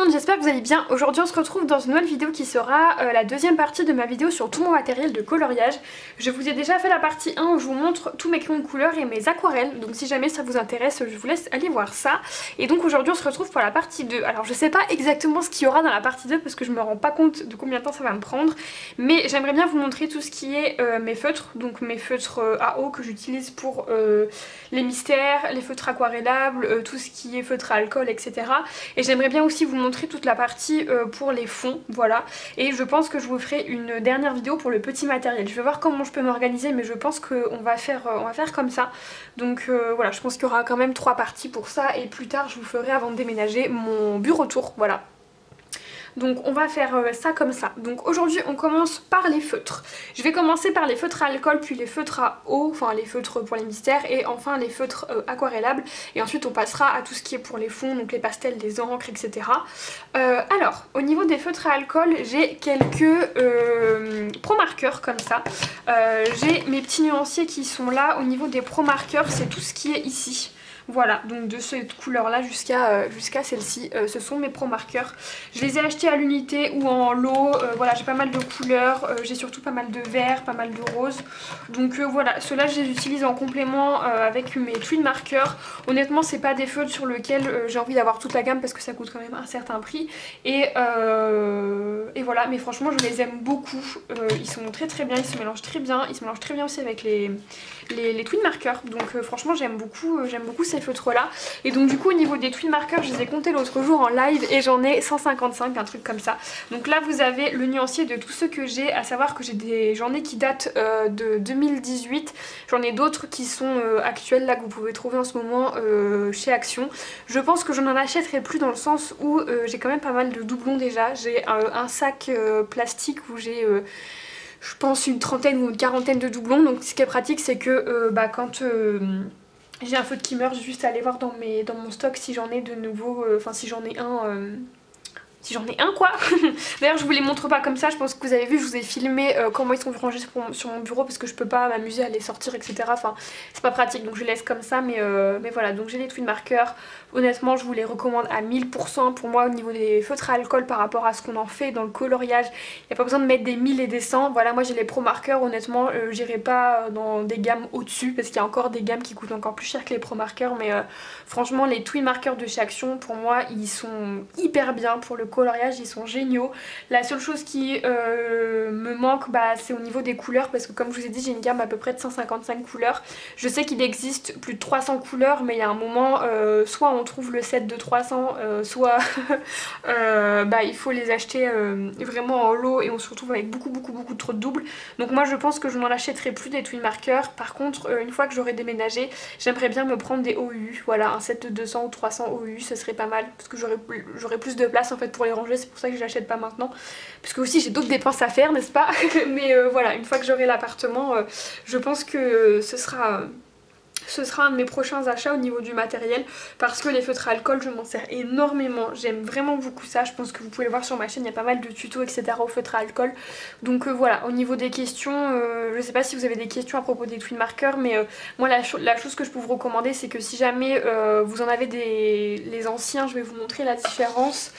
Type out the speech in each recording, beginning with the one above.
monde, j'espère que vous allez bien. Aujourd'hui on se retrouve dans une nouvelle vidéo qui sera la deuxième partie de ma vidéo sur tout mon matériel de coloriage. Je vous ai déjà fait la partie 1 où je vous montre tous mes crayons de couleur et mes aquarelles, donc si jamais ça vous intéresse je vous laisse aller voir ça. Et donc aujourd'hui on se retrouve pour la partie 2. Alors je sais pas exactement ce qu'il y aura dans la partie 2 parce que je me rends pas compte de combien de temps ça va me prendre, mais j'aimerais bien vous montrer tout ce qui est mes feutres, donc mes feutres à eau que j'utilise pour les mystères, les feutres aquarellables, tout ce qui est feutre à alcool, etc. Et j'aimerais bien aussi vous montrer toute la partie pour les fonds, voilà. Et je pense que je vous ferai une dernière vidéo pour le petit matériel. Je vais voir comment je peux m'organiser, mais je pense qu'on va faire comme ça. Donc voilà, je pense qu'il y aura quand même 3 parties pour ça. Et plus tard, je vous ferai, avant de déménager, mon bureau tour, voilà. Donc on va faire ça comme ça. Donc aujourd'hui on commence par les feutres. Je vais commencer par les feutres à alcool, puis les feutres à eau, enfin les feutres pour les mystères, et enfin les feutres aquarellables. Et ensuite on passera à tout ce qui est pour les fonds, donc les pastels, les encres, etc. Alors au niveau des feutres à alcool, j'ai quelques pro marqueurs comme ça. J'ai mes petits nuanciers qui sont là. Au niveau des pro marqueurs, c'est tout ce qui est ici. Voilà, donc de cette couleur là jusqu'à celle-ci, ce sont mes pro marqueurs. Je les ai achetés à l'unité ou en lot, voilà, j'ai pas mal de couleurs, j'ai surtout pas mal de vert, pas mal de rose. Donc voilà, ceux-là je les utilise en complément avec mes twin marqueurs. Honnêtement c'est pas des feutres sur lesquels j'ai envie d'avoir toute la gamme parce que ça coûte quand même un certain prix. Et voilà, mais franchement je les aime beaucoup, ils sont très très bien, ils se mélangent très bien, aussi avec les twin marqueurs. Donc franchement j'aime beaucoup ces feutres là. Et donc du coup au niveau des twin marqueurs, je les ai comptés l'autre jour en live et j'en ai 155, un truc comme ça. Donc là vous avez le nuancier de tous ceux que j'ai, à savoir que j'en ai qui datent de 2018. J'en ai d'autres qui sont actuels là, que vous pouvez trouver en ce moment chez Action. Je pense que je n'en achèterai plus dans le sens où j'ai quand même pas mal de doublons déjà. J'ai un sac plastique où j'ai je pense une trentaine ou une quarantaine de doublons. Donc ce qui est pratique c'est que quand j'ai un feutre qui meurt, j'ai juste à aller voir dans mon stock si j'en ai de nouveau, enfin si j'en ai un quoi. D'ailleurs je vous les montre pas comme ça, je pense que vous avez vu, je vous ai filmé comment ils sont rangés sur mon bureau parce que je peux pas m'amuser à les sortir, etc. Enfin c'est pas pratique, donc je laisse comme ça, mais voilà. Donc j'ai les twin marqueurs, honnêtement je vous les recommande à 1000%. Pour moi au niveau des feutres à alcool par rapport à ce qu'on en fait dans le coloriage, il n'y a pas besoin de mettre des 1000 et des 100. Voilà, moi j'ai les pro marqueurs, honnêtement j'irai pas dans des gammes au-dessus parce qu'il y a encore des gammes qui coûtent encore plus cher que les pro marqueurs, mais franchement les twin marqueurs de chez Action pour moi ils sont hyper bien pour le coloriage, ils sont géniaux. La seule chose qui me manque c'est au niveau des couleurs parce que comme je vous ai dit j'ai une gamme à peu près de 155 couleurs. Je sais qu'il existe plus de 300 couleurs, mais il y a un moment soit on trouve le set de 300 soit il faut les acheter vraiment en lot et on se retrouve avec beaucoup trop de doubles. Donc moi je pense que je n'en achèterai plus des twin marqueurs. Par contre une fois que j'aurai déménagé, j'aimerais bien me prendre des OU, voilà, un set de 200 ou 300 OU, ce serait pas mal parce que j'aurais plus de place en fait pour les ranger, c'est pour ça que je l'achète pas maintenant parce que aussi j'ai d'autres dépenses à faire, n'est-ce pas? Mais voilà, une fois que j'aurai l'appartement, je pense que ce sera un de mes prochains achats au niveau du matériel parce que les feutres à alcool je m'en sers énormément, j'aime vraiment beaucoup ça. Je pense que vous pouvez le voir sur ma chaîne, il y a pas mal de tutos etc au feutre à alcool. Donc voilà, au niveau des questions, je sais pas si vous avez des questions à propos des twin marqueurs, mais moi la chose que je peux vous recommander c'est que si jamais vous en avez les anciens, je vais vous montrer la différence.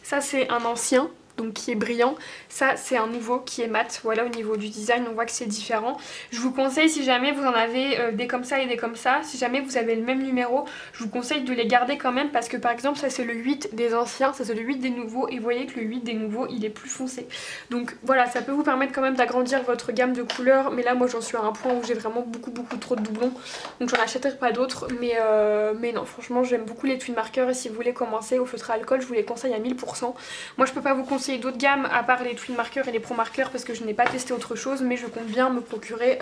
Ça c'est un ancien, donc qui est brillant, ça c'est un nouveau qui est mat. Voilà, au niveau du design on voit que c'est différent. Je vous conseille, si jamais vous en avez des comme ça et des comme ça, si jamais vous avez le même numéro, je vous conseille de les garder quand même parce que par exemple ça c'est le 8 des anciens, ça c'est le 8 des nouveaux et vous voyez que le 8 des nouveaux il est plus foncé. Donc voilà, ça peut vous permettre quand même d'agrandir votre gamme de couleurs, mais là moi j'en suis à un point où j'ai vraiment beaucoup trop de doublons, donc j'en achèterai pas d'autres, mais non franchement j'aime beaucoup les twin marqueurs et si vous voulez commencer au feutre à alcool je vous les conseille à 1000%. Moi je peux pas vous conseiller d'autres gammes à part les twin marqueurs et les pro marqueurs parce que je n'ai pas testé autre chose, mais je compte bien me procurer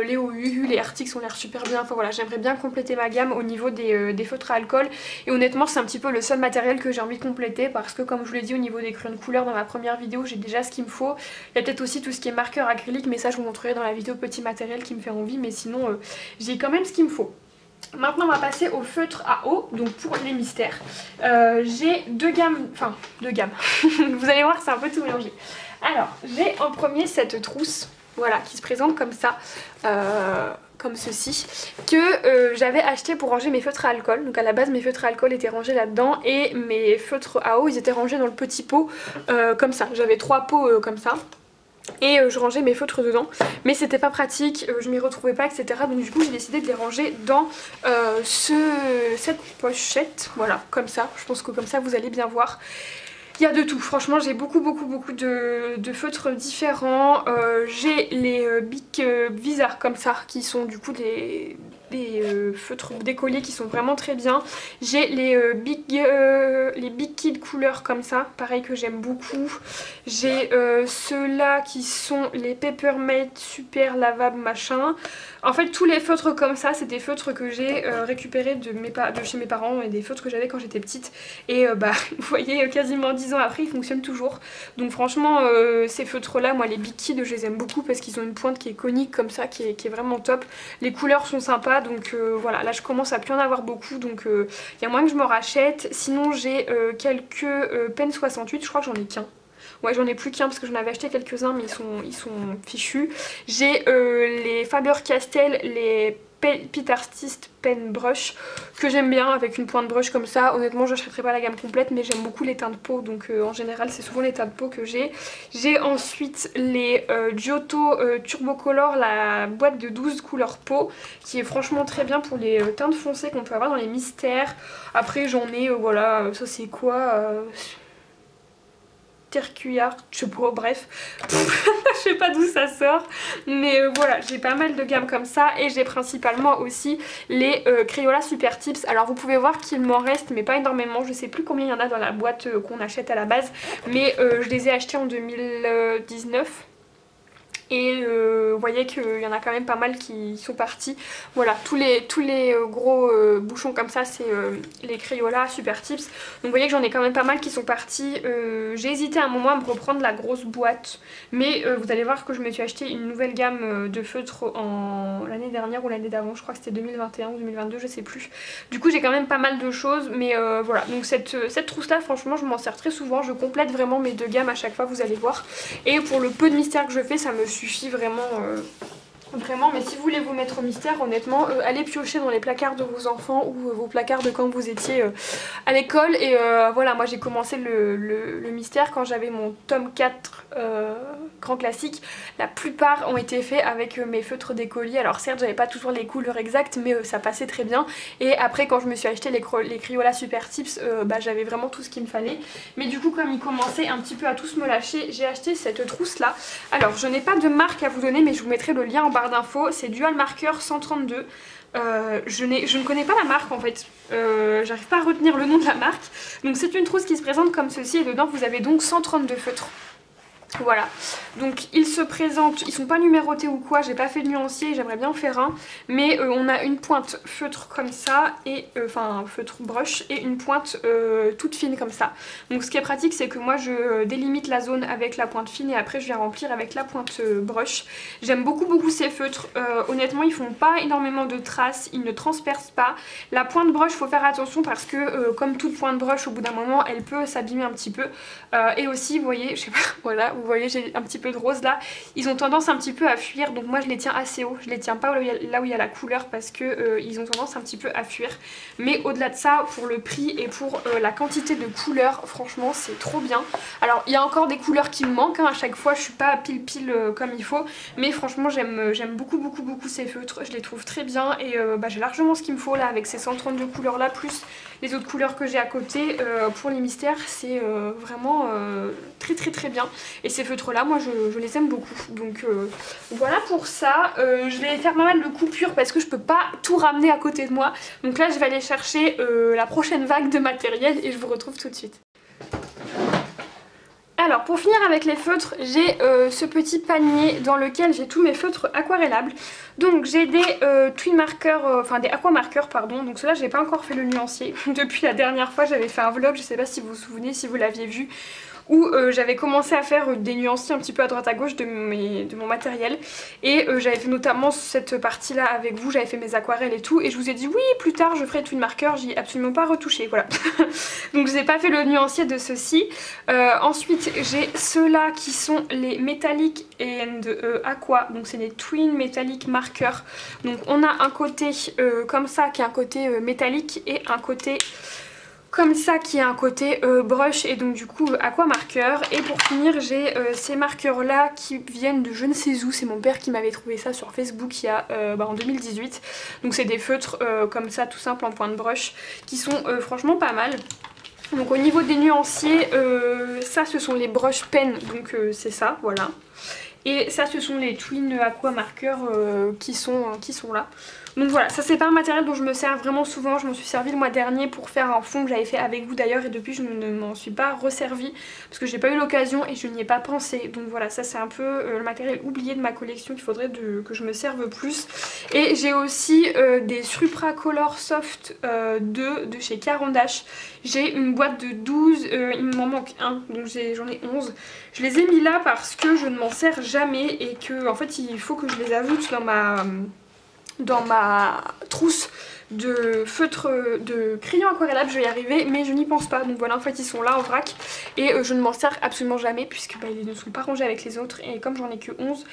les OU, les Arctics ont l'air super bien. Enfin voilà, j'aimerais bien compléter ma gamme au niveau des feutres à alcool et honnêtement c'est un petit peu le seul matériel que j'ai envie de compléter parce que comme je vous l'ai dit au niveau des crayons de couleur dans ma première vidéo j'ai déjà ce qu'il me faut. Il y a peut-être aussi tout ce qui est marqueur acrylique, mais ça je vous montrerai dans la vidéo petit matériel qui me fait envie, mais sinon j'ai quand même ce qu'il me faut. Maintenant on va passer au feutre à eau, donc pour les mystères. J'ai deux gammes, vous allez voir c'est un peu tout mélangé. Alors j'ai en premier cette trousse voilà, qui se présente comme ça, comme ceci, que j'avais acheté pour ranger mes feutres à alcool. Donc à la base mes feutres à alcool étaient rangés là-dedans et mes feutres à eau ils étaient rangés dans le petit pot comme ça. J'avais 3 pots comme ça. Et je rangeais mes feutres dedans, mais c'était pas pratique, je m'y retrouvais pas, etc. Donc du coup j'ai décidé de les ranger dans cette pochette, voilà, comme ça. Je pense que comme ça vous allez bien voir. Il y a de tout, franchement j'ai beaucoup de feutres différents. J'ai les Bic Visa comme ça, qui sont du coup des feutres d'écolier qui sont vraiment très bien. J'ai les Big Kid couleurs comme ça, pareil que j'aime beaucoup. J'ai ceux-là qui sont les Peppermint super lavables machin. En fait tous les feutres comme ça c'est des feutres que j'ai récupérés de chez mes parents et des feutres que j'avais quand j'étais petite. Et bah vous voyez quasiment 10 ans après ils fonctionnent toujours. Donc franchement ces feutres là, moi les Big Kid je les aime beaucoup parce qu'ils ont une pointe qui est conique comme ça, qui est vraiment top. Les couleurs sont sympas. Donc voilà, là je commence à plus en avoir beaucoup, donc il y a moyen que je me rachète. Sinon j'ai quelques Pen 68, je crois que j'en ai qu'un. Ouais, j'en ai plus qu'un parce que j'en avais acheté quelques-uns mais ils sont fichus. J'ai les Faber-Castell, les Peter Artist Pen Brush que j'aime bien avec une pointe brush comme ça. Honnêtement je n'achèterai pas la gamme complète mais j'aime beaucoup les teints de peau, donc en général c'est souvent les teints de peau que j'ai. J'ai ensuite les Giotto Turbo Color, la boîte de 12 couleurs peau qui est franchement très bien pour les teintes foncées qu'on peut avoir dans les mystères. Après j'en ai voilà, ça c'est quoi Tercuillard, je sais pas, bref, je sais pas d'où ça sort, mais voilà, j'ai pas mal de gammes comme ça et j'ai principalement aussi les Crayola Super Tips. Alors vous pouvez voir qu'il m'en reste mais pas énormément, je sais plus combien il y en a dans la boîte qu'on achète à la base, mais je les ai achetés en 2019. Et vous voyez qu'il y en a quand même pas mal qui sont partis. Voilà, tous les gros bouchons comme ça, c'est les Crayola Super Tips. Donc vous voyez que j'en ai quand même pas mal qui sont partis. J'ai hésité un moment à me reprendre la grosse boîte. Mais vous allez voir que je me suis acheté une nouvelle gamme de feutres l'année dernière ou l'année d'avant. Je crois que c'était 2021 ou 2022, je sais plus. Du coup j'ai quand même pas mal de choses. Mais voilà, donc cette trousse là, franchement je m'en sers très souvent. Je complète vraiment mes 2 gammes à chaque fois, vous allez voir. Et pour le peu de mystère que je fais, ça me suffit vraiment, mais si vous voulez vous mettre au mystère, honnêtement, allez piocher dans les placards de vos enfants ou vos placards de quand vous étiez à l'école. Et voilà, moi j'ai commencé le mystère quand j'avais mon tome 4 grand classique. La plupart ont été faits avec mes feutres d'écolier. Alors certes j'avais pas toujours les couleurs exactes mais ça passait très bien. Et après quand je me suis acheté les Crayola Super Tips, bah, j'avais vraiment tout ce qu'il me fallait. Mais du coup comme ils commençaient un petit peu à tous me lâcher, j'ai acheté cette trousse là. Alors je n'ai pas de marque à vous donner mais je vous mettrai le lien en barre d'infos. C'est Dual Marker 132. Je ne connais pas la marque en fait, j'arrive pas à retenir le nom de la marque. Donc c'est une trousse qui se présente comme ceci et dedans vous avez donc 132 feutres. Voilà, donc ils se présentent, ils sont pas numérotés ou quoi, j'ai pas fait de nuancier, j'aimerais bien en faire un. Mais on a une pointe feutre comme ça, et enfin feutre brush, et une pointe toute fine comme ça. Donc ce qui est pratique c'est que moi je délimite la zone avec la pointe fine et après je viens remplir avec la pointe brush. J'aime beaucoup ces feutres, honnêtement ils font pas énormément de traces, ils ne transpercent pas. La pointe brush faut faire attention parce que comme toute pointe brush au bout d'un moment elle peut s'abîmer un petit peu. Et aussi vous voyez, je sais pas, voilà, vous voyez j'ai un petit peu de rose là, ils ont tendance un petit peu à fuir, donc moi je les tiens assez haut, je les tiens pas là où il y a la couleur parce que ils ont tendance un petit peu à fuir. Mais au-delà de ça, pour le prix et pour la quantité de couleurs, franchement c'est trop bien. Alors il y a encore des couleurs qui me manquent, hein, à chaque fois je suis pas pile comme il faut, mais franchement j'aime beaucoup ces feutres, je les trouve très bien et bah, j'ai largement ce qu'il me faut là avec ces 132 couleurs là plus les autres couleurs que j'ai à côté. Pour les mystères c'est vraiment très bien. Et ces feutres là moi je les aime beaucoup. Donc voilà pour ça. Je vais faire pas mal de coupures parce que je peux pas tout ramener à côté de moi. Donc là je vais aller chercher la prochaine vague de matériel et je vous retrouve tout de suite. Alors pour finir avec les feutres, j'ai ce petit panier dans lequel j'ai tous mes feutres aquarellables. Donc j'ai des twin markers, enfin des aqua markers pardon, donc ceux-là j'ai pas encore fait le nuancier. Depuis la dernière fois j'avais fait un vlog, je sais pas si vous vous souvenez, si vous l'aviez vu, où j'avais commencé à faire des nuanciers un petit peu à droite à gauche de mon matériel. Et j'avais fait notamment cette partie là avec vous, j'avais fait mes aquarelles et tout. Et je vous ai dit oui, plus tard je ferai twin marker, j'y ai absolument pas retouché, voilà. Donc je n'ai pas fait le nuancier de ceci. Ensuite j'ai ceux-là qui sont les Metallic and Aqua, donc c'est les Twin Metallic Marker. Donc on a un côté comme ça qui est un côté métallique et un côté comme ça qui est un côté brush et donc du coup aqua marqueur. Et pour finir j'ai ces marqueurs là qui viennent de je ne sais où, c'est mon père qui m'avait trouvé ça sur Facebook il y a en 2018. Donc c'est des feutres comme ça tout simple en point de brush qui sont franchement pas mal. Donc au niveau des nuanciers, ça ce sont les brush pen, donc c'est ça, voilà. Et ça ce sont les Twin Aqua Markers qui sont là. Donc voilà, ça c'est pas un matériel dont je me sers vraiment souvent, je m'en suis servi le mois dernier pour faire un fond que j'avais fait avec vous d'ailleurs et depuis je ne m'en suis pas resservie parce que j'ai pas eu l'occasion et je n'y ai pas pensé. Donc voilà, ça c'est un peu le matériel oublié de ma collection qu'il faudrait que je me serve plus. Et j'ai aussi des Supra Color Soft 2 de chez Caran d'Ache. J'ai une boîte de 12, il m'en manque un, donc j'en ai 11. Je les ai mis là parce que je ne m'en sers jamais et que en fait il faut que je les ajoute dans ma trousse de feutres de crayons aquarellables, je vais y arriver mais je n'y pense pas. Donc voilà, en fait ils sont là en vrac et je ne m'en sers absolument jamais puisque ils ne sont pas rangés avec les autres et comme j'en ai que 11,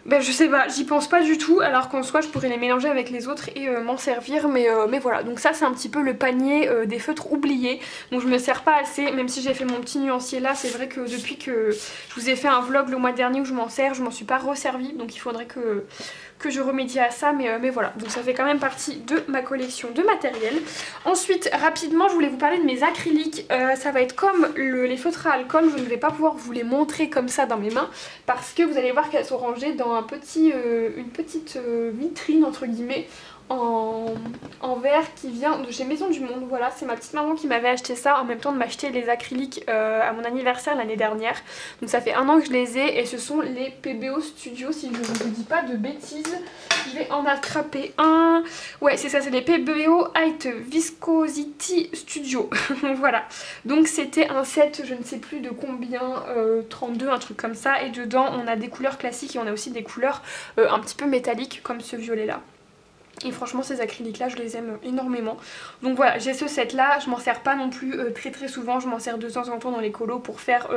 je sais pas, j'y pense pas du tout alors qu'en soi je pourrais les mélanger avec les autres et m'en servir mais voilà. Donc ça c'est un petit peu le panier des feutres oubliés, donc je me sers pas assez même si j'ai fait mon petit nuancier là. C'est vrai que depuis que je vous ai fait un vlog le mois dernier où je m'en sers, je m'en suis pas resservie, donc il faudrait que je remédie à ça mais voilà. Donc ça fait quand même partie de ma collection de matériel. Ensuite rapidement je voulais vous parler de mes acryliques. Ça va être comme les feutres à alcool, je ne vais pas pouvoir vous les montrer comme ça dans mes mains parce que vous allez voir qu'elles sont rangées dans une petite vitrine entre guillemets en verre qui vient de chez Maison du Monde. Voilà, c'est ma petite maman qui m'avait acheté ça en même temps de m'acheter les acryliques à mon anniversaire l'année dernière. Donc ça fait 1 an que je les ai et ce sont les PBO Studio si je ne vous dis pas de bêtises. Je vais en attraper un. Ouais c'est ça, c'est les PBO Height Viscosity Studio. Voilà, donc c'était un set je ne sais plus de combien, 32 un truc comme ça, et dedans on a des couleurs classiques et on a aussi des couleurs un petit peu métalliques comme ce violet là. Et franchement ces acryliques là je les aime énormément. Donc voilà, j'ai ce set là, je m'en sers pas non plus très souvent, je m'en sers de temps en temps dans les colos pour faire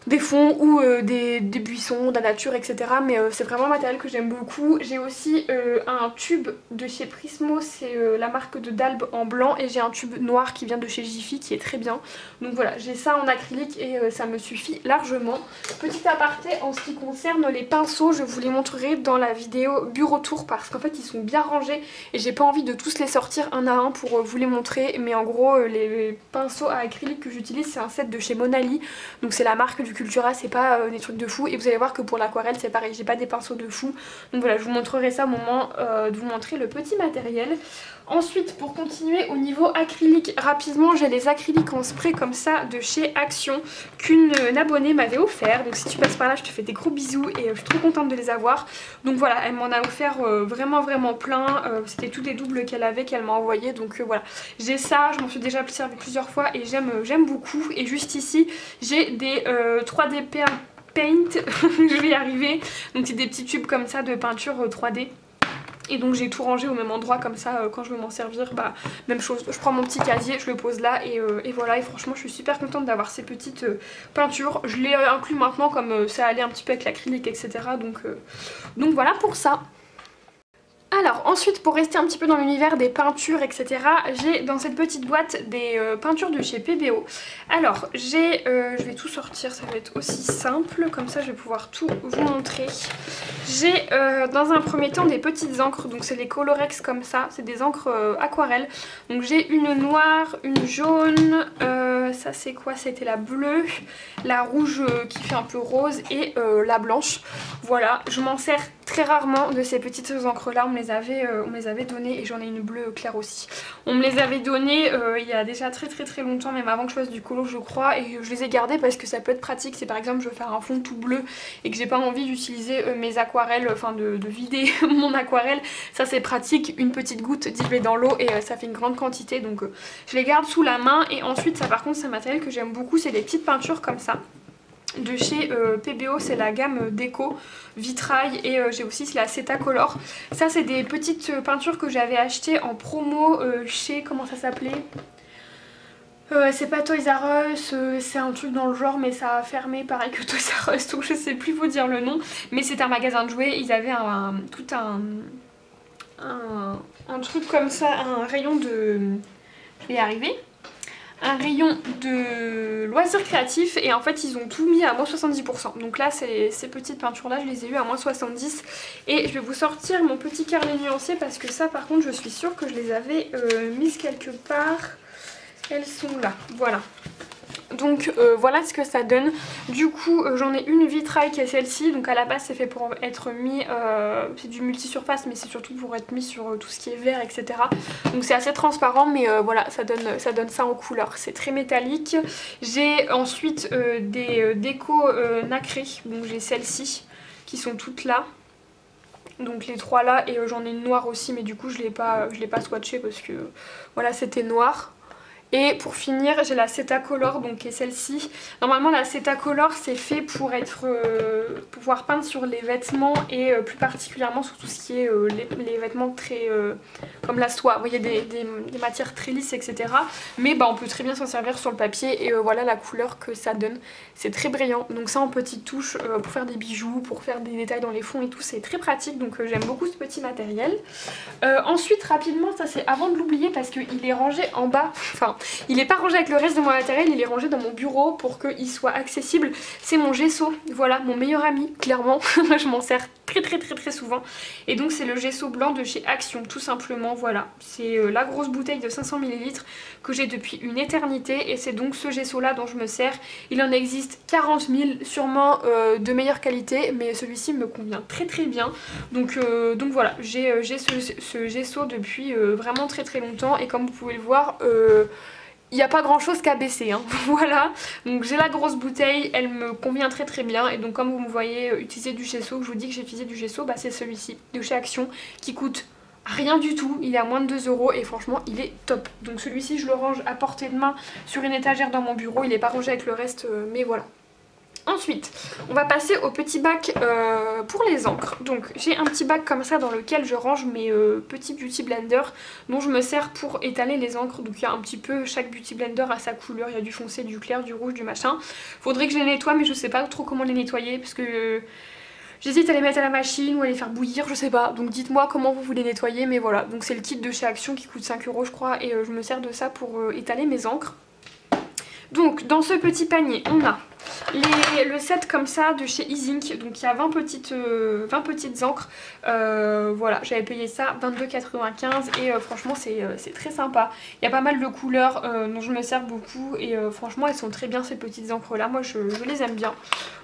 des fonds ou des buissons, de la nature, etc. Mais c'est vraiment un matériel que j'aime beaucoup. J'ai aussi un tube de chez Prismo, c'est la marque de Dalbe en blanc, et j'ai un tube noir qui vient de chez Jiffy qui est très bien. Donc voilà, j'ai ça en acrylique et ça me suffit largement. Petit aparté en ce qui concerne les pinceaux, je vous les montrerai dans la vidéo bureau tour parce qu'en fait ils sont bien rangés et j'ai pas envie de tous les sortir un à un pour vous les montrer. Mais en gros les pinceaux à acrylique que j'utilise c'est un set de chez Monali, donc c'est la marque du Cultura, c'est pas des trucs de fou, et vous allez voir que pour l'aquarelle c'est pareil, j'ai pas des pinceaux de fou. Donc voilà, je vous montrerai ça au moment de vous montrer le petit matériel. Ensuite pour continuer au niveau acrylique rapidement, j'ai les acryliques en spray comme ça de chez Action qu'une abonnée m'avait offert. Donc si tu passes par là je te fais des gros bisous et je suis trop contente de les avoir. Donc voilà, elle m'en a offert vraiment plein, c'était tous des doubles qu'elle avait, qu'elle m'a envoyé. Donc voilà, j'ai ça, je m'en suis déjà servi plusieurs fois et j'aime beaucoup. Et juste ici j'ai des 3D Paint, je vais y arriver. Donc c'est des petits tubes comme ça de peinture 3D. Et donc j'ai tout rangé au même endroit comme ça, quand je veux m'en servir, même chose, je prends mon petit casier, je le pose là et voilà. Et franchement je suis super contente d'avoir ces petites peintures. Je les inclus maintenant comme ça allait un petit peu avec l'acrylique, etc. Donc voilà pour ça. Alors ensuite pour rester un petit peu dans l'univers des peintures etc, j'ai dans cette petite boîte des peintures de chez PBO. Alors je vais tout sortir, ça va être aussi simple, comme ça je vais pouvoir tout vous montrer. J'ai dans un premier temps des petites encres, donc c'est les Colorex comme ça, c'est des encres aquarelles. Donc j'ai une noire, une jaune, ça c'est quoi? C'était la bleue, la rouge qui fait un peu rose et la blanche. Voilà, je m'en sers très rarement de ces petites encres là, on me les avait données et j'en ai une bleue claire aussi. On me les avait données il y a déjà très longtemps, même avant que je fasse du colo je crois, et je les ai gardées parce que ça peut être pratique si par exemple je veux faire un fond tout bleu et que j'ai pas envie d'utiliser mes aquarelles, enfin de vider mon aquarelle, ça c'est pratique, une petite goutte diluée dans l'eau et ça fait une grande quantité, donc je les garde sous la main. Et ensuite ça par contre c'est un matériel que j'aime beaucoup, c'est des petites peintures comme ça. De chez PBO, c'est la gamme déco vitrail, et j'ai aussi la Cetacolor. Ça c'est des petites peintures que j'avais achetées en promo chez, comment ça s'appelait, c'est pas Toys R Us, c'est un truc dans le genre mais ça a fermé pareil que Toys R Us, donc je sais plus vous dire le nom, mais c'est un magasin de jouets. Ils avaient tout un truc comme ça, un rayon de... je vais y arriver, un rayon de loisirs créatifs, et en fait ils ont tout mis à moins 70%. Donc là ces petites peintures là je les ai eues à moins 70, et je vais vous sortir mon petit carnet nuancier parce que ça par contre je suis sûre que je les avais mises quelque part. Elles sont là, voilà. Donc voilà ce que ça donne. Du coup j'en ai une vitrail qui est celle-ci, donc à la base c'est fait pour être mis, c'est du multi-surface mais c'est surtout pour être mis sur tout ce qui est vert, etc. Donc c'est assez transparent, mais voilà, ça donne ça en couleur, c'est très métallique. J'ai ensuite des décos nacrées, donc j'ai celles-ci qui sont toutes là. Donc les trois là, et j'en ai une noire aussi mais du coup je l'ai pas swatché parce que voilà c'était noir. Et pour finir j'ai la Cetacolor, donc qui est celle-ci. Normalement la Cetacolor c'est fait pour être pouvoir peindre sur les vêtements, et plus particulièrement sur tout ce qui est les vêtements très comme la soie, vous voyez, des matières très lisses, etc. Mais bah on peut très bien s'en servir sur le papier, et voilà la couleur que ça donne, c'est très brillant. Donc ça en petite touche pour faire des bijoux, pour faire des détails dans les fonds et tout, c'est très pratique, donc j'aime beaucoup ce petit matériel. Ensuite rapidement, ça c'est avant de l'oublier parce qu'il est rangé en bas, enfin il n'est pas rangé avec le reste de mon matériel, il est rangé dans mon bureau pour qu'il soit accessible. C'est mon gesso, voilà, mon meilleur ami, clairement. Je m'en sers très souvent. Et donc c'est le gesso blanc de chez Action, tout simplement, voilà. C'est la grosse bouteille de 500 ml que j'ai depuis une éternité, et c'est donc ce gesso là dont je me sers. Il en existe 40 000, sûrement de meilleure qualité, mais celui-ci me convient très bien. Donc voilà, j'ai ce gesso depuis vraiment très longtemps, et comme vous pouvez le voir, il n'y a pas grand chose qu'à baisser, hein. Voilà, donc j'ai la grosse bouteille, elle me convient très bien, et donc comme vous me voyez utiliser du gesso, je vous dis que j'ai utilisé du gesso, bah c'est celui-ci de chez Action qui coûte rien du tout, il est à moins de 2 € et franchement il est top. Donc celui-ci je le range à portée de main sur une étagère dans mon bureau, il n'est pas rangé avec le reste, mais voilà. Ensuite, on va passer au petit bac pour les encres. Donc j'ai un petit bac comme ça dans lequel je range mes petits beauty blenders dont je me sers pour étaler les encres. Donc il y a un petit peu, chaque beauty blender a sa couleur, il y a du foncé, du clair, du rouge, du machin. Faudrait que je les nettoie, mais je sais pas trop comment les nettoyer parce que j'hésite à les mettre à la machine ou à les faire bouillir, je sais pas. Donc dites-moi comment vous voulez nettoyer, mais voilà. Donc c'est le kit de chez Action qui coûte 5 € je crois, et je me sers de ça pour étaler mes encres. Donc dans ce petit panier on a le set comme ça de chez Easink, donc il y a 20 petites encres, voilà, j'avais payé ça 22,95 et franchement c'est très sympa. Il y a pas mal de couleurs dont je me sers beaucoup, et franchement elles sont très bien ces petites encres là, moi je les aime bien.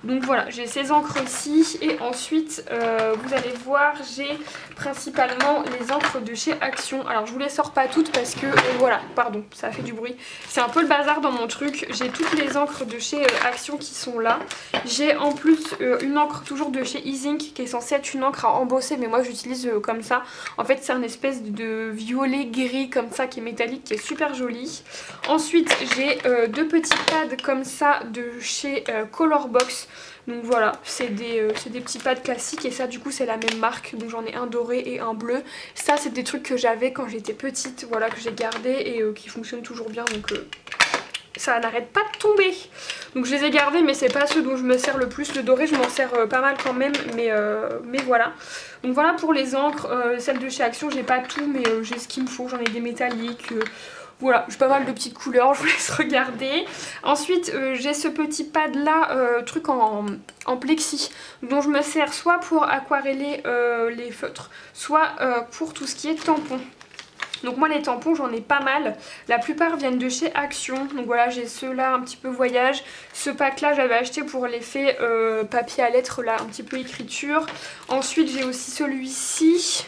Donc voilà, j'ai ces encres-ci, et ensuite vous allez voir j'ai principalement les encres de chez Action. Alors je vous les sors pas toutes parce que voilà, pardon, ça a fait du bruit, c'est un peu le bazar dans mon truc. J'ai toutes les encres de chez Action qui sont là. J'ai en plus une encre toujours de chez Easink qui est censée être une encre à embosser, mais moi j'utilise comme ça. En fait c'est un espèce de violet gris comme ça qui est métallique, qui est super joli. Ensuite j'ai deux petits pads comme ça de chez Colorbox. Donc voilà, c'est des petits pads classiques, et ça du coup c'est la même marque, donc j'en ai un doré et un bleu. Ça c'est des trucs que j'avais quand j'étais petite, voilà, que j'ai gardé et qui fonctionnent toujours bien, donc ça n'arrête pas de tomber. Donc je les ai gardés, mais c'est pas ceux dont je me sers le plus. Le doré je m'en sers pas mal quand même, mais voilà. Donc voilà pour les encres, celles de chez Action j'ai pas tout, mais j'ai ce qu'il me faut, j'en ai des métalliques. Voilà, j'ai pas mal de petites couleurs, je vous laisse regarder. Ensuite, j'ai ce petit pad là, truc en plexi, dont je me sers soit pour aquareller les feutres, soit pour tout ce qui est tampon. Donc moi les tampons j'en ai pas mal, la plupart viennent de chez Action. Donc voilà, j'ai ceux-là un petit peu voyage. Ce pack là j'avais acheté pour l'effet papier à lettres là, un petit peu écriture. Ensuite j'ai aussi celui-ci.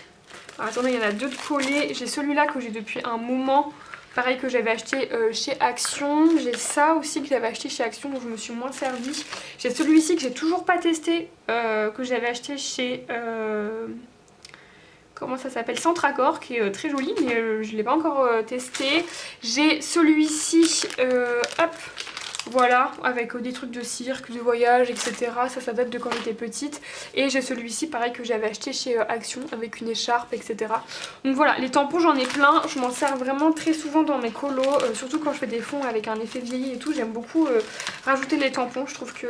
Attendez, il y en a deux de collés. J'ai celui-là que j'ai depuis un moment. Pareil que j'avais acheté chez Action. J'ai ça aussi que j'avais acheté chez Action donc je me suis moins servi. J'ai celui-ci que j'ai toujours pas testé, que j'avais acheté chez... comment ça s'appelle, Centracor, qui est très joli mais je ne l'ai pas encore testé. J'ai celui-ci, hop, voilà, avec des trucs de cirque, de voyage, etc. Ça date de quand j'étais petite. Et j'ai celui-ci, pareil, que j'avais acheté chez Action, avec une écharpe, etc. Donc voilà, les tampons, j'en ai plein. Je m'en sers vraiment très souvent dans mes colos, surtout quand je fais des fonds avec un effet vieilli et tout. J'aime beaucoup rajouter les tampons, je trouve que...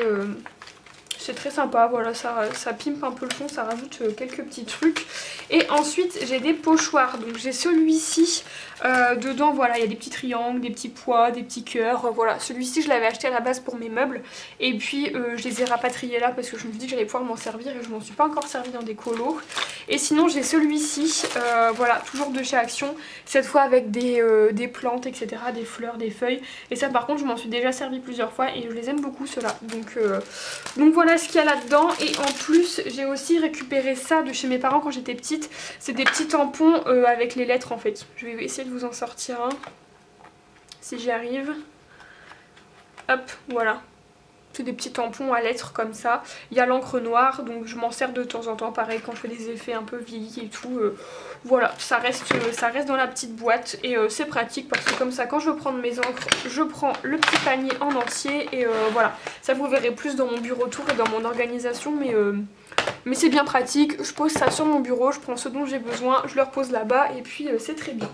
c'est très sympa, voilà, ça pimpe un peu le fond, ça rajoute quelques petits trucs. Et ensuite j'ai des pochoirs, donc j'ai celui-ci, dedans voilà, il y a des petits triangles, des petits pois, des petits cœurs, voilà. Celui-ci je l'avais acheté à la base pour mes meubles et puis je les ai rapatriés là parce que je me suis dit que j'allais pouvoir m'en servir et je m'en suis pas encore servi dans des colos. Et sinon j'ai celui-ci, voilà, toujours de chez Action, cette fois avec des plantes, etc., des fleurs, des feuilles. Et ça par contre je m'en suis déjà servi plusieurs fois et je les aime beaucoup ceux-là. Donc voilà ce qu'il y a là-dedans. Et en plus j'ai aussi récupéré ça de chez mes parents quand j'étais petite. C'est des petits tampons avec les lettres en fait. Je vais essayer de vous en sortir un si j'y arrive. Hop, voilà. C'est des petits tampons à lettres comme ça. Il y a l'encre noire donc je m'en sers de temps en temps, pareil quand je fais des effets un peu vieillis et tout. Voilà, ça reste dans la petite boîte et c'est pratique parce que comme ça quand je veux prendre mes encres, je prends le petit panier en entier et voilà. Ça vous verrez plus dans mon bureau tour et dans mon organisation mais c'est bien pratique. Je pose ça sur mon bureau, je prends ce dont j'ai besoin, je le repose là-bas et puis c'est très bien.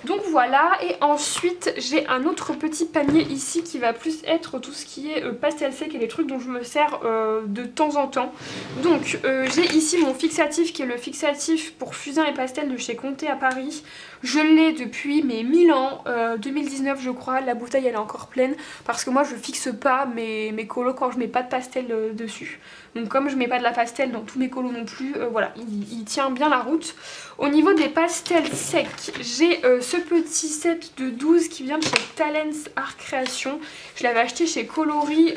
Donc voilà, et ensuite j'ai un autre petit panier ici qui va plus être tout ce qui est pastel sec et les trucs dont je me sers de temps en temps. Donc j'ai ici mon fixatif qui est le fixatif pour fusain et pastel de chez Conté à Paris. Je l'ai depuis mes 1000 ans, 2019 je crois, la bouteille elle est encore pleine parce que moi je fixe pas mes colos quand je mets pas de pastel dessus. Donc comme je mets pas de la pastel dans tous mes colos non plus, voilà, il tient bien la route. Au niveau des pastels secs, j'ai ce petit set de 12 qui vient de chez Talents Art Création. Je l'avais acheté chez Coloris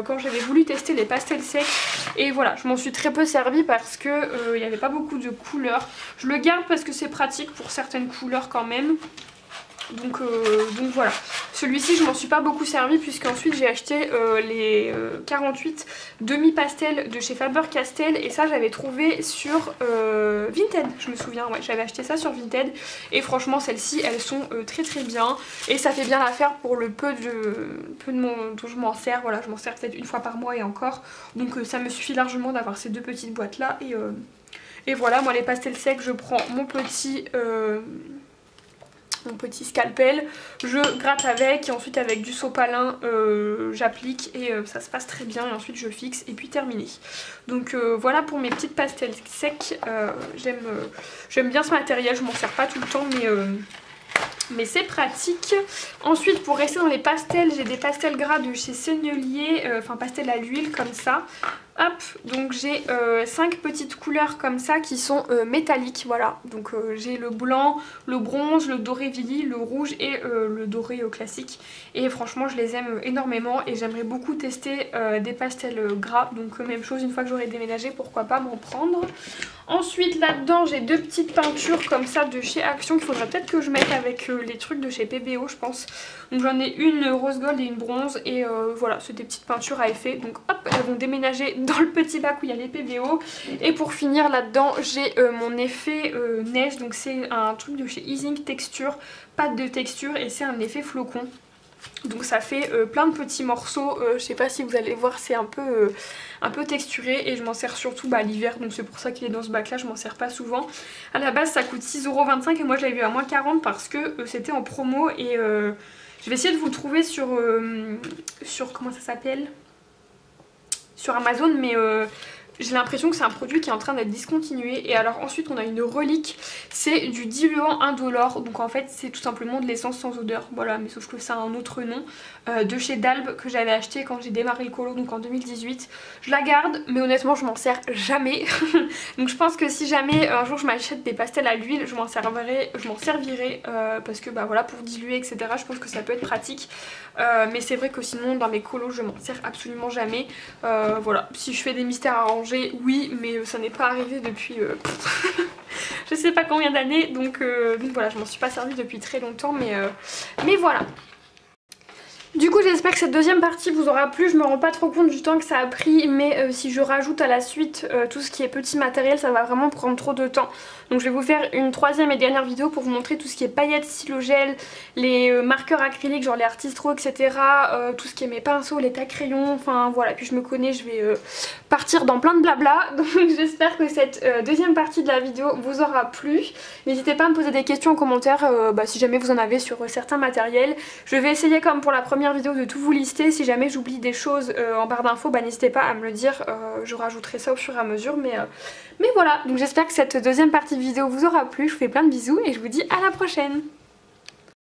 quand j'avais voulu tester les pastels secs. Et voilà, je m'en suis très peu servi parce que il n'y avait pas beaucoup de couleurs. Je le garde parce que c'est pratique pour certaines couleurs quand même. Donc voilà, celui-ci je m'en suis pas beaucoup servi puisqu'ensuite j'ai acheté les 48 demi-pastels de chez Faber-Castell et ça j'avais trouvé sur Vinted, je me souviens, ouais, j'avais acheté ça sur Vinted et franchement celles-ci elles sont très très bien et ça fait bien l'affaire pour le peu dont je m'en sers, voilà, je m'en sers peut-être une fois par mois et encore, donc ça me suffit largement d'avoir ces deux petites boîtes là et voilà, moi les pastels secs je prends mon petit scalpel, je gratte avec et ensuite avec du sopalin j'applique et ça se passe très bien et ensuite je fixe et puis terminé. Donc voilà pour mes petites pastels secs, j'aime bien ce matériel, je m'en sers pas tout le temps mais c'est pratique. Ensuite pour rester dans les pastels, j'ai des pastels gras de chez Seignelier, enfin pastels à l'huile comme ça. Hop, donc j'ai 5 petites couleurs comme ça qui sont métalliques, voilà. Donc j'ai le blanc, le bronze, le doré vili, le rouge et le doré classique. Et franchement je les aime énormément et j'aimerais beaucoup tester des pastels gras. Donc même chose, une fois que j'aurai déménagé, pourquoi pas m'en prendre. Ensuite là-dedans j'ai deux petites peintures comme ça de chez Action qu'il faudrait peut-être que je mette avec les trucs de chez PBO je pense. Donc j'en ai une rose gold et une bronze et voilà, c'est des petites peintures à effet. Donc hop, elles vont déménager dans le petit bac où il y a les PBO. Et pour finir là-dedans j'ai mon effet neige, donc c'est un truc de chez Easing Texture, pâte de texture et c'est un effet flocon. Donc ça fait plein de petits morceaux, je sais pas si vous allez voir, c'est un peu texturé et je m'en sers surtout l'hiver, donc c'est pour ça qu'il est dans ce bac là, je m'en sers pas souvent. À la base ça coûte 6,25 € et moi je l'ai vu à moins 40 parce que c'était en promo et je vais essayer de vous le trouver sur comment ça s'appelle, sur Amazon, mais j'ai l'impression que c'est un produit qui est en train d'être discontinué. Et alors ensuite on a une relique, c'est du diluant indolore, donc en fait c'est tout simplement de l'essence sans odeur, voilà, mais sauf que c'est un autre nom, de chez Dalb, que j'avais acheté quand j'ai démarré le colo, donc en 2018. Je la garde, mais honnêtement je m'en sers jamais. Donc je pense que si jamais un jour je m'achète des pastels à l'huile, je m'en servirai parce que bah voilà, pour diluer etc, je pense que ça peut être pratique. Mais c'est vrai que sinon dans mes colos je m'en sers absolument jamais. Voilà, si je fais des mystères à ranger, oui, mais ça n'est pas arrivé depuis je sais pas combien d'années, donc voilà, je m'en suis pas servie depuis très longtemps, mais voilà. Du coup j'espère que cette deuxième partie vous aura plu, je me rends pas trop compte du temps que ça a pris, mais si je rajoute à la suite tout ce qui est petit matériel, ça va vraiment prendre trop de temps. Donc je vais vous faire une troisième et dernière vidéo pour vous montrer tout ce qui est paillettes, stylo gel, les marqueurs acryliques genre les Artistro etc, tout ce qui est mes pinceaux, les tacs crayons, enfin voilà, puis je me connais, je vais partir dans plein de blabla. Donc j'espère que cette deuxième partie de la vidéo vous aura plu. N'hésitez pas à me poser des questions en commentaire si jamais vous en avez sur certains matériels. Je vais essayer comme pour la première vidéo de tout vous lister. Si jamais j'oublie des choses en barre d'infos, n'hésitez pas à me le dire, je rajouterai ça au fur et à mesure, mais voilà. Donc j'espère que cette deuxième partie de vidéo vous aura plu, je vous fais plein de bisous et je vous dis à la prochaine.